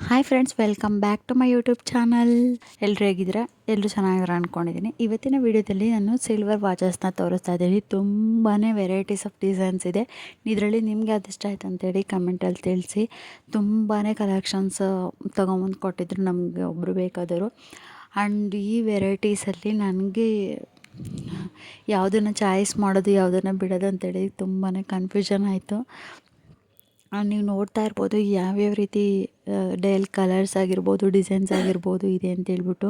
Hi friends, welcome back to my YouTube channel. ಎಲ್ಲರೂ ಹೇಗಿದ್ದೀರಾ? ಎಲ್ಲರೂ ಚೆನ್ನಾಗಿರೋ ಅಂದ್ಕೊಂಡಿದ್ದೀನಿ. ಇವತ್ತಿನ ವೀಡಿಯೋದಲ್ಲಿ ನಾನು ಸಿಲ್ವರ್ ವಾಚಸ್ನ ತೋರಿಸ್ತಾ ಇದ್ದೀನಿ. ತುಂಬಾ ವೆರೈಟೀಸ್ ಆಫ್ ಡಿಸೈನ್ಸ್ ಇದೆ. ಇದರಲ್ಲಿ ನಿಮಗೆ ಅದು ಇಷ್ಟ ಆಯ್ತು ಅಂತೇಳಿ ಕಮೆಂಟಲ್ಲಿ ತಿಳಿಸಿ. ತುಂಬಾ ಕಲೆಕ್ಷನ್ಸ್ ತೊಗೊಂಬಂದು ಕೊಟ್ಟಿದ್ರು ನಮಗೆ ಒಬ್ಬರು ಬೇಕಾದರು. ಆ್ಯಂಡ್ ಈ ವೆರೈಟೀಸಲ್ಲಿ ನನಗೆ ಯಾವುದನ್ನು ಚಾಯ್ಸ್ ಮಾಡೋದು ಯಾವುದನ್ನು ಬಿಡೋದು ಅಂತೇಳಿ ತುಂಬಾ ಕನ್ಫ್ಯೂಷನ್ ಆಯಿತು. ನೀವು ನೋಡ್ತಾ ಇರ್ಬೋದು ಯಾವ್ಯಾವ ರೀತಿ ಡೈಲ್ ಕಲರ್ಸ್ ಆಗಿರ್ಬೋದು, ಡಿಸೈನ್ಸ್ ಆಗಿರ್ಬೋದು ಇದೆ ಅಂತೇಳ್ಬಿಟ್ಟು.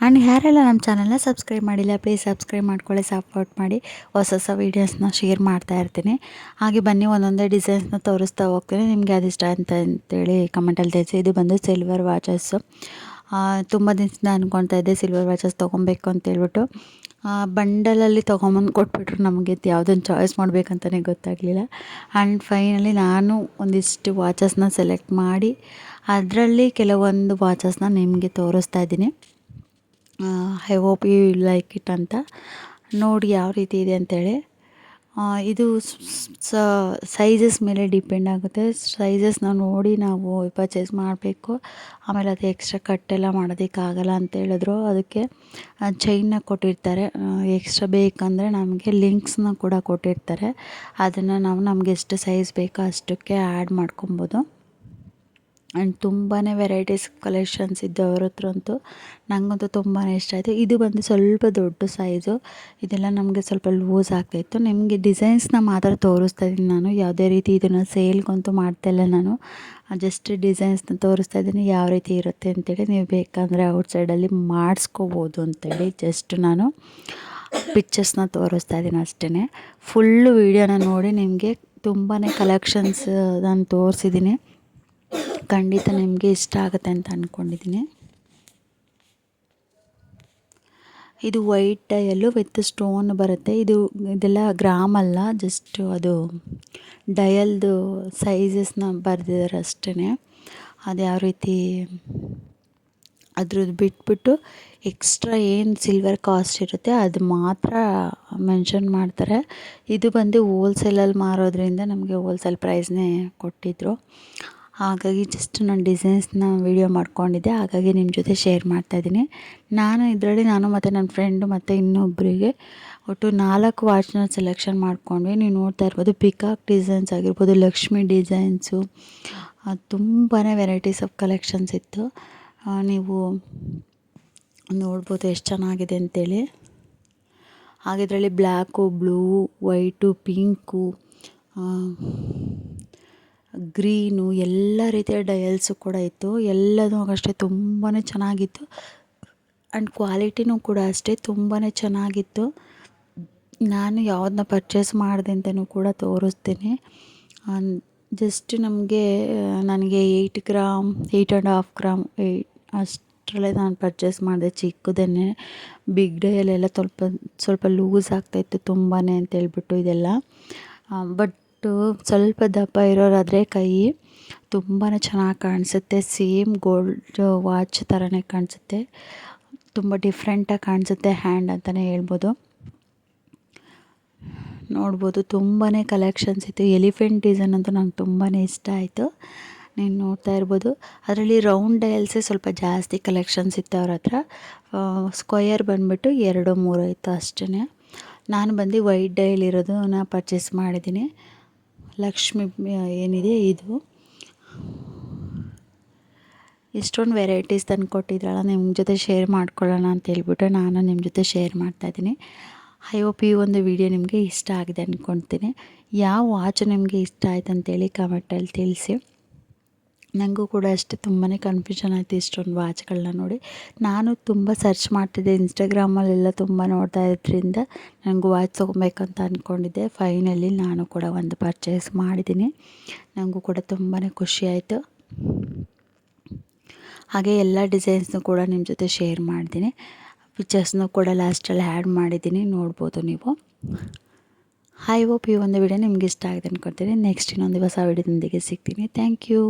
ಆ್ಯಂಡ್ ಯಾರೆಲ್ಲ ನಮ್ಮ ಚಾನಲ್ನ ಸಬ್ಸ್ಕ್ರೈಬ್ ಮಾಡಿಲ್ಲ, ಪ್ಲೀಸ್ ಸಬ್ಸ್ಕ್ರೈಬ್ ಮಾಡ್ಕೊಳ್ಳಿ, ಸಪೋರ್ಟ್ ಮಾಡಿ. ಹೊಸ ವೀಡಿಯೋಸ್ನ ಶೇರ್ ಮಾಡ್ತಾ ಇರ್ತೀನಿ. ಹಾಗೆ ಬನ್ನಿ ಒಂದೊಂದೇ ಡಿಸೈನ್ಸ್ನ ತೋರಿಸ್ತಾ ಹೋಗ್ತೀನಿ. ನಿಮಗೆ ಅದು ಇಷ್ಟ ಅಂತೇಳಿ ಕಮೆಂಟಲ್ಲಿ ತಿಳಿಸಿ. ಇದು ಬಂದು ಸಿಲ್ವರ್ ವಾಚಸ್ಸು. ತುಂಬ ದಿನದಿಂದ ಅಂದ್ಕೊಳ್ತಾ ಇದ್ದೆ ಸಿಲ್ವರ್ ವಾಚಸ್ ತೊಗೊಬೇಕು ಅಂತೇಳ್ಬಿಟ್ಟು. ಬಂಡಲಲ್ಲಿ ತೊಗೊಂಬಂದು ಕೊಟ್ಬಿಟ್ರು. ನಮಗೆ ಯಾವುದನ್ನು ಚಾಯ್ಸ್ ಮಾಡಬೇಕಂತಲೇ ಗೊತ್ತಾಗಲಿಲ್ಲ. ಆ್ಯಂಡ್ ಫೈನಲಿ ನಾನು ಒಂದಿಷ್ಟು ವಾಚಸ್ನ ಸೆಲೆಕ್ಟ್ ಮಾಡಿ ಅದರಲ್ಲಿ ಕೆಲವೊಂದು ವಾಚಸ್ನ ನಿಮಗೆ ತೋರಿಸ್ತಾ ಇದ್ದೀನಿ. I hope you like it ಅಂತ. ನೋಡಿ ಯಾವ ರೀತಿ ಇದೆ ಅಂತೇಳಿ. ಇದು ಸೈಜಸ್ ಮೇಲೆ ಡಿಪೆಂಡ್ ಆಗುತ್ತೆ. ಸೈಜಸ್ನ ನೋಡಿ ನಾವು ಪರ್ಚೇಸ್ ಮಾಡಬೇಕು. ಆಮೇಲೆ ಅದು ಎಕ್ಸ್ಟ್ರಾ ಕಟ್ಟೆಲ್ಲ ಮಾಡೋದಕ್ಕಾಗಲ್ಲ ಅಂತ ಹೇಳಿದ್ರು. ಅದಕ್ಕೆ ಚೈನ್ನ ಕೊಟ್ಟಿರ್ತಾರೆ. ಎಕ್ಸ್ಟ್ರಾ ಬೇಕಂದರೆ ನಮಗೆ ಲಿಂಕ್ಸ್ನ ಕೂಡ ಕೊಟ್ಟಿರ್ತಾರೆ. ಅದನ್ನು ನಾವು ನಮಗೆ ಎಷ್ಟು ಸೈಜ್ ಬೇಕೋ ಅಷ್ಟಕ್ಕೆ ಆ್ಯಡ್ ಮಾಡ್ಕೊಬೋದು. ಆ್ಯಂಡ್ ತುಂಬಾ ವೆರೈಟೀಸ್ ಕಲೆಕ್ಷನ್ಸ್ ಇದ್ದು ಅವ್ರ ಹತ್ರ ಅಂತೂ. ನನಗಂತೂ ತುಂಬಾ ಇಷ್ಟ ಆಯಿತು. ಇದು ಬಂದು ಸ್ವಲ್ಪ ದೊಡ್ಡ ಸೈಜು. ಇದೆಲ್ಲ ನಮಗೆ ಸ್ವಲ್ಪ ಲೂಸ್ ಆಗ್ತಾಯಿತ್ತು. ನಿಮಗೆ ಡಿಸೈನ್ಸ್ನ ಮಾತ್ರ ತೋರಿಸ್ತಾ ಇದ್ದೀನಿ ನಾನು. ಯಾವುದೇ ರೀತಿ ಇದನ್ನು ಸೇಲ್ಗಂತೂ ಮಾಡ್ತಾಯಿಲ್ಲ ನಾನು. ಜಸ್ಟ್ ಡಿಸೈನ್ಸ್ನ ತೋರಿಸ್ತಾ ಇದ್ದೀನಿ ಯಾವ ರೀತಿ ಇರುತ್ತೆ ಅಂತೇಳಿ. ನೀವು ಬೇಕಂದರೆ ಔಟ್ಸೈಡಲ್ಲಿ ಮಾಡಿಸ್ಕೋಬೋದು ಅಂತೇಳಿ ಜಸ್ಟ್ ನಾನು ಪಿಕ್ಚರ್ಸ್ನ ತೋರಿಸ್ತಾ ಇದ್ದೀನಿ ಅಷ್ಟೇ. ಫುಲ್ಲು ವೀಡಿಯೋನ ನೋಡಿ. ನಿಮಗೆ ತುಂಬಾ ಕಲೆಕ್ಷನ್ಸ್ ನಾನು ತೋರಿಸಿದ್ದೀನಿ. ಖಂಡಿತ ನಿಮಗೆ ಇಷ್ಟ ಆಗುತ್ತೆ ಅಂತ ಅಂದ್ಕೊಂಡಿದ್ದೀನಿ. ಇದು ವೈಟ್ ಡಯಲ್ಲು ವಿತ್ ಸ್ಟೋನ್ ಬರುತ್ತೆ. ಇದೆಲ್ಲ ಗ್ರಾಮ್ ಅಲ್ಲ, ಜಸ್ಟ್ ಅದು ಡಯಲ್ದು ಸೈಜಸ್ನ ಬರೆದಿದ್ದಾರೆ ಅಷ್ಟೇ. ಅದು ಯಾವ ರೀತಿ ಅದ್ರದ್ದು ಬಿಟ್ಬಿಟ್ಟು ಎಕ್ಸ್ಟ್ರಾ ಏನು ಸಿಲ್ವರ್ ಕಾಸ್ಟ್ ಇರುತ್ತೆ ಅದು ಮಾತ್ರ ಮೆನ್ಷನ್ ಮಾಡ್ತಾರೆ. ಇದು ಬಂದು ಹೋಲ್ಸೇಲಲ್ಲಿ ಮಾರೋದ್ರಿಂದ ನಮಗೆ ಹೋಲ್ಸೇಲ್ ಪ್ರೈಸ್ನೇ ಕೊಟ್ಟಿದ್ದರು. ಹಾಗಾಗಿ ಜಸ್ಟ್ ನಾನು ಡಿಸೈನ್ಸ್ನ ವೀಡಿಯೋ ಮಾಡ್ಕೊಂಡಿದ್ದೆ. ಹಾಗಾಗಿ ನಿಮ್ಮ ಜೊತೆ ಶೇರ್ ಮಾಡ್ತಾಯಿದ್ದೀನಿ. ನಾನು ಮತ್ತು ನನ್ನ ಫ್ರೆಂಡು ಮತ್ತು ಇನ್ನೊಬ್ಬರಿಗೆ ಒಟ್ಟು 4 ವಾಚ್ನ ಸೆಲೆಕ್ಷನ್ ಮಾಡ್ಕೊಂಡ್ವಿ. ನೀವು ನೋಡ್ತಾ ಇರ್ಬೋದು ಪಿಕಾಕ್ ಡಿಸೈನ್ಸ್ ಆಗಿರ್ಬೋದು, ಲಕ್ಷ್ಮಿ ಡಿಸೈನ್ಸು, ತುಂಬಾ ವೆರೈಟೀಸ್ ಆಫ್ ಕಲೆಕ್ಷನ್ಸ್ ಇತ್ತು. ನೀವು ನೋಡ್ಬೋದು ಎಷ್ಟು ಚೆನ್ನಾಗಿದೆ ಅಂತೇಳಿ. ಹಾಗೆ ಇದರಲ್ಲಿ black, blue, white, pink, green ಎಲ್ಲ ರೀತಿಯ ಡಯಲ್ಸು ಕೂಡ ಇತ್ತು. ಎಲ್ಲದೂ ಅಷ್ಟೇ ತುಂಬಾ ಚೆನ್ನಾಗಿತ್ತು. ಆ್ಯಂಡ್ ಕ್ವಾಲಿಟಿನೂ ಕೂಡ ಅಷ್ಟೇ ತುಂಬಾ ಚೆನ್ನಾಗಿತ್ತು. ನಾನು ಯಾವುದನ್ನ ಪರ್ಚೇಸ್ ಮಾಡಿದೆ ಅಂತಲೂ ಕೂಡ ತೋರಿಸ್ತೀನಿ. ಜಸ್ಟ್ ನನಗೆ 8 ಗ್ರಾಮ್ 8.5 ಗ್ರಾಮ್ ಅಷ್ಟರಲ್ಲೇ ನಾನು ಪರ್ಚೇಸ್ ಮಾಡಿದೆ. ಚಿಕ್ಕದನ್ನೇ. ಬಿಗ್ ಡಯಲ್ಲೆಲ್ಲ ಸ್ವಲ್ಪ ಲೂಸ್ ಆಗ್ತಾಯಿತ್ತು ತುಂಬಾ ಅಂತೇಳ್ಬಿಟ್ಟು ಇದೆಲ್ಲ. ಬಟ್ ಸ್ವಲ್ಪ ದಪ್ಪ ಇರೋರಾದರೆ ಕೈ ತುಂಬಾ ಚೆನ್ನಾಗಿ ಕಾಣಿಸುತ್ತೆ. ಸೇಮ್ ಗೋಲ್ಡ್ ವಾಚ್ ಥರನೇ ಕಾಣಿಸುತ್ತೆ. ತುಂಬ ಡಿಫ್ರೆಂಟಾಗಿ ಕಾಣಿಸುತ್ತೆ ಹ್ಯಾಂಡ್ ಅಂತಲೇ ಹೇಳ್ಬೋದು. ನೋಡ್ಬೋದು ತುಂಬಾ ಕಲೆಕ್ಷನ್ಸ್ ಇತ್ತು. ಎಲಿಫೆಂಟ್ ಡಿಸೈನ್ ಅಂತೂ ನಂಗೆ ತುಂಬಾ ಇಷ್ಟ ಆಯಿತು. ನೀವು ನೋಡ್ತಾ ಇರ್ಬೋದು. ಅದರಲ್ಲಿ ರೌಂಡ್ ಡಯಲ್ಸೇ ಸ್ವಲ್ಪ ಜಾಸ್ತಿ ಕಲೆಕ್ಷನ್ಸ್ ಇತ್ತು ಅವ್ರ ಹತ್ರ. ಸ್ಕ್ವಯರ್ ಬಂದುಬಿಟ್ಟು 2-3 ಇತ್ತು ಅಷ್ಟೇ. ನಾನು ಬಂದು ವೈಟ್ ಡಯಲ್ ಇರೋದನ್ನ ಪರ್ಚೇಸ್ ಮಾಡಿದ್ದೀನಿ. ಲಕ್ಷ್ಮಿ ಏನಿದೆ ಇದು. ಇಷ್ಟೊಂದು ವೆರೈಟೀಸ್ ತಂದು ಕೊಟ್ಟಿದ್ರಲ್ಲ, ನಿಮ್ಮ ಜೊತೆ ಶೇರ್ ಮಾಡ್ಕೊಳ್ಳೋಣ ಅಂತ ಹೇಳ್ಬಿಟ್ಟು ನಾನು ನಿಮ್ಮ ಜೊತೆ ಶೇರ್ ಮಾಡ್ತಾಯಿದ್ದೀನಿ. ಐ ಹೋಪ್ ಈ ಒಂದು ವಿಡಿಯೋ ನಿಮಗೆ ಇಷ್ಟ ಆಗಿದೆ ಅಂದ್ಕೊಳ್ತೀನಿ. ಯಾವ ವಾಚ್ ನಿಮಗೆ ಇಷ್ಟ ಆಯ್ತು ಅಂತೇಳಿ ಕಮೆಂಟಲ್ಲಿ ತಿಳಿಸಿ. ನನಗೂ ಕೂಡ ಅಷ್ಟೇ ತುಂಬಾ ಕನ್ಫ್ಯೂಷನ್ ಆಯಿತು ಇಷ್ಟೊಂದು ವಾಚ್ಗಳನ್ನ ನೋಡಿ. ನಾನು ತುಂಬ ಸರ್ಚ್ ಮಾಡ್ತಿದ್ದೆ ಇನ್ಸ್ಟಾಗ್ರಾಮಲ್ಲೆಲ್ಲ ತುಂಬ ನೋಡ್ತಾ ಇದ್ರಿಂದ ನನಗೂ ವಾಚ್ ತೊಗೊಬೇಕಂತ ಅಂದ್ಕೊಂಡಿದ್ದೆ. ಫೈನಲಿ ನಾನು ಕೂಡ ಒಂದು ಪರ್ಚೇಸ್ ಮಾಡಿದ್ದೀನಿ. ನನಗೂ ಕೂಡ ತುಂಬಾ ಖುಷಿಯಾಯಿತು. ಹಾಗೆ ಎಲ್ಲ ಡಿಸೈನ್ಸ್ನು ಕೂಡ ನಿಮ್ಮ ಜೊತೆ ಶೇರ್ ಮಾಡ್ತೀನಿ. ಪಿಕ್ಚರ್ಸ್ನು ಕೂಡ ಲಾಸ್ಟಲ್ಲಿ ಆ್ಯಡ್ ಮಾಡಿದ್ದೀನಿ, ನೋಡ್ಬೋದು ನೀವು. ಐ ಹೋಪ್ ಈ ಒಂದು ವಿಡಿಯೋ ನಿಮ್ಗೆ ಇಷ್ಟ ಆಗಿದೆ ಅಂದ್ಕೊಳ್ತೀನಿ. ನೆಕ್ಸ್ಟ್ ಇನ್ನೊಂದು ಹೊಸ ವಿಡಿಯೋದೊಂದಿಗೆ ಸಿಗ್ತೀನಿ. Thank you.